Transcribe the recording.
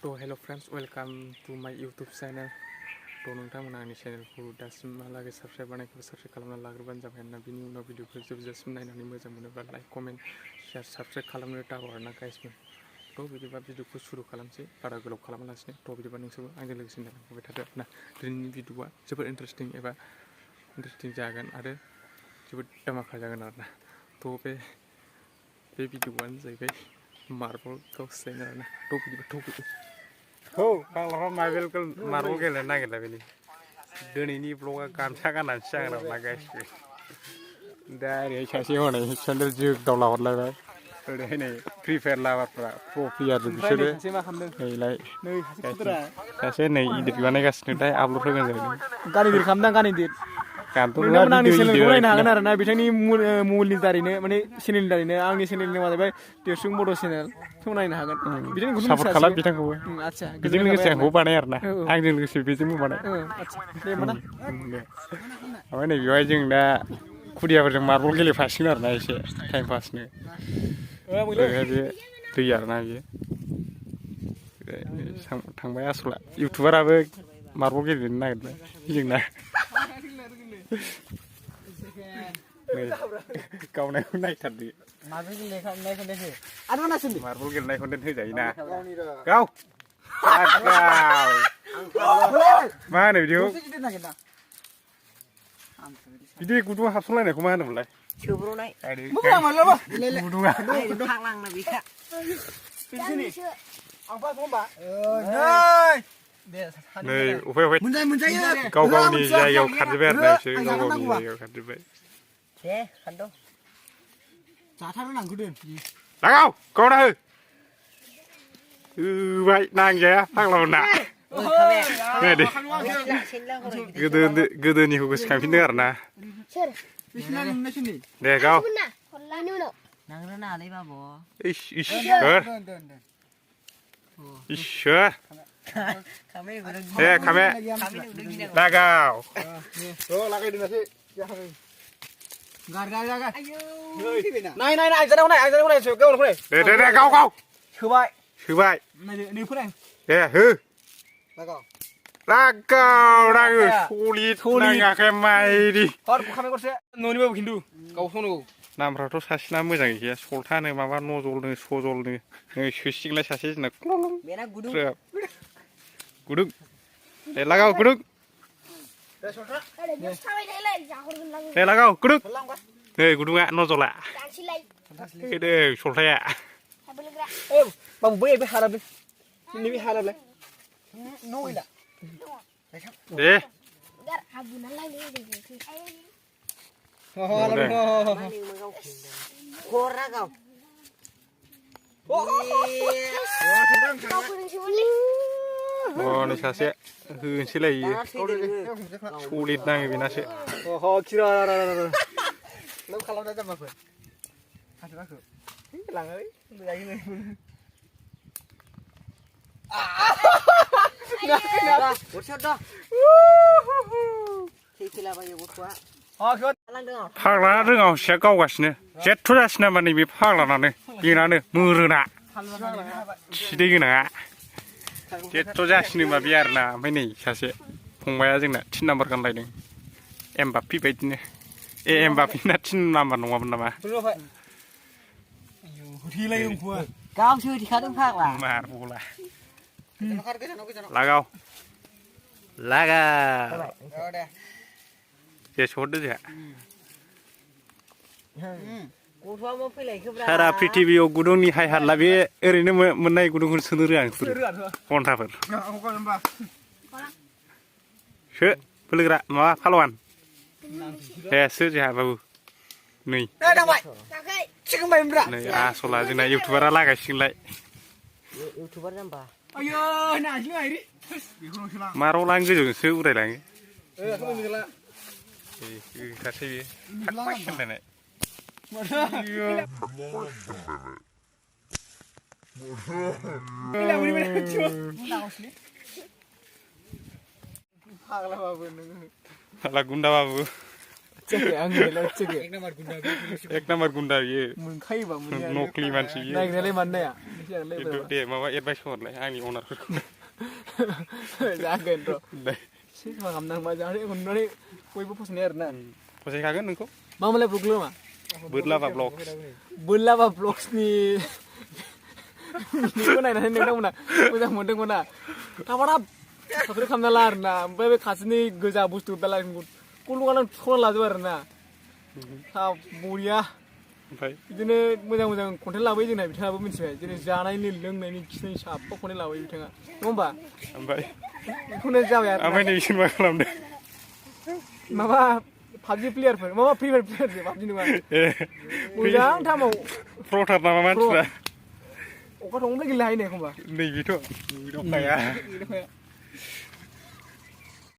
Hello friends, welcome to my YouTube channel. नोंथांमोना आंनि चेनेलखौ दासिमहालागै साबस्क्राइब बानायखौ साबस्क्राइब खालामना लाग्रोबानो जाबाय आरोना बिनि उनाव भिडिअखौ जोबजासिम नायनानै मोजां मोनोब्ला लाइक कमेन्ट शेयार साबस्क्राइब खालामनो दाबाव आरोना गाइसमोन बिदिबा भिडिअखौ सुरु खालामसै बारा गोलाव खालामालासिनो बिदिबा नोंसोरबो आंजों लोगोसे नायलांबाय थादो आरोना दिनैनि भिडिअआ जोबोद इन्टारेस्टिं जागोन आरो जोबोद दामाखा जागोन आरोना बे भिडिअआनो जाहैबाय मार्बल गावस्रायनाय आरोना बिदिबा फाग्लाफ्रा मार्बल गेलेनो नागिरला बेनि दिनैनि ब्लगआ गामसा गाननानैसो जागोन आरोना गाइसबो दा ओरैहाय सासे हनै सेन्देल जोगदावला हरलायबाय ओरैहाय नै फ्रि फायार लाभारफ्रा प्र प्लेयार बिसोरो नैलाय सासे नै इदिट बानायगासिनो दा आपल'ड होगोन जाहैदों गान इदिट खालामदां गान इदिट नोंथांमोना आंनि चेनेलखौ नायनो हागोन आरोना बिथांनि मबाइलनि दारैनो माने चेनेलनि दारैनो आंनि चेनेलनि नामा जाहैबाय देरसुं बड' चेनेल बेखौ नायनो हागोन बिदिनो सापर्ट खालाम बिथांखौबो आदसा बेजों लोगोसे आंखौबो बानाय आरोना आंजों लोगोसे बेजोंबो बानाय आदसा दे होमबा ना ओमफ्राय नै बेवहाय जों दा खुदियाफोरजों मार्बल गेलेफासिगोन आरोना एसे टाइम पासनो ओरैहाय बे दै आरोना बेयो थांबाय आसला इउटुबाराबो मार्बल गेलेनो नागिरबाय जोंना गावनायखौ नायथारदो मार्बल गेलेनाय कन्टेन्ट होजायोना गाव मा होनो बिदिखौ बिदि गुदुं हाबसनलायनायखौ मा होनोमोनलाय सोब्र'नाय गुदुङा नै उफाय गाव गावनि जायगायाव खारजोब्बाय आरोना बिसोर गाव गावनि जायगायाव खारजोब्बाय लागाव गावना होबाय नांजाया फाग्लामोनना गोदोनिखौ गोसोखांफिनदों आरोना दे गाव इसोर दे खामे लागाव दे गाव गाव सोबाय दे हो लागाव नाङो सलिद नाङाखै माइरि न'निबाबो खिन्थु गाव सनांगौ नामफ्राथ' सासेना मोजां गैया सल्थानो माबा नजलनो सजलनो सोसिगोनलाय सासे जोंना गुदुं दे लागाव गुदुं दे लागाव गुदुं नै गुदुङा नजला दे सल्थाया बाबु बै हाराबलै नैबे हाराबलाय दे नै सासे होनोसैलायो सलिद नाङो बेनासो खालामनाय जाम्बाफोर लाङो फाग्ला रोङावसिया गावगासिनो जेथ्थ' जासिनो नामा नैबे फाग्लानानो बेनानो मोरोना सिदै गोनाङा जेथ्थ' जासिनोबा बे आरोना ओमफ्राय नै सासे फंबाया जोंना 3 नाम्बार गानलायदों एमबाप्पि बायदिनो एमबाप्पिना 3 नाम्बार नङामोन नामा गावसो होथिखादों फाग्ला मारबला लागाव दे सहरदो जोंहा सारा प्रिथिबियाव गुदुंनि हाय हारला बे ओरैनो मोननाय गुदुंखौ सोनो रोङा घन्टाफोर सो बोलोग्रा माबा फालवान दे सो जोंहा बाबु नै आसला जोंना इउटुबारा लागायसिगोनलाय मारबलानो गोजौजोंसो उरायलाङो सासे बेयो होनलायनाय फाग्ला गुन्दाबाबो एक नाम्बार गुन्दा बियो नकलि मानसि बियो दे माबा एडभाइस हरलाय आंनि अनारफोरखौ जागोन र' एसे मा खालामनां मा जाहाथे अननानै बयबो फसायनाय आरोना फसायखागोन नोंखौ मा मोनलाय ब्लग मा बोरलाबा ब्लग्सनि बेखौ नायनानै नोंथांमोना मोजां मोनदोंमोन ना थाबारा साबस्क्राइब खालामना ला आरोना ओमफ्राय बे खाथिनि गोजा बुस्थु बेला गल'गानां थुख'ना लाजोबो आरोना बरिया बिदिनो मोजां मोजां कन्टेन्ट लाबोयो जोंना बिथाङाबो मिथिबाय जेरै जानायनि लोंनायनि खिनायनि साफा कन्टेन्ट लाबोयो बिथाङा नङा होमबा ओमफ्राय बेखौनो जाबाय आरो ओमफ्राय नोंसोर मा खालामदों माबा पाबजि प्लेयारफोर माबा फ्रि फायार प्लेयारसो पाबजि नङा मोजां थामाव प्रथार नामा मानसिफ्रा अखा थंनिफ्राय गेलेनो हायो ने एखमबा नैबेथ' अखाया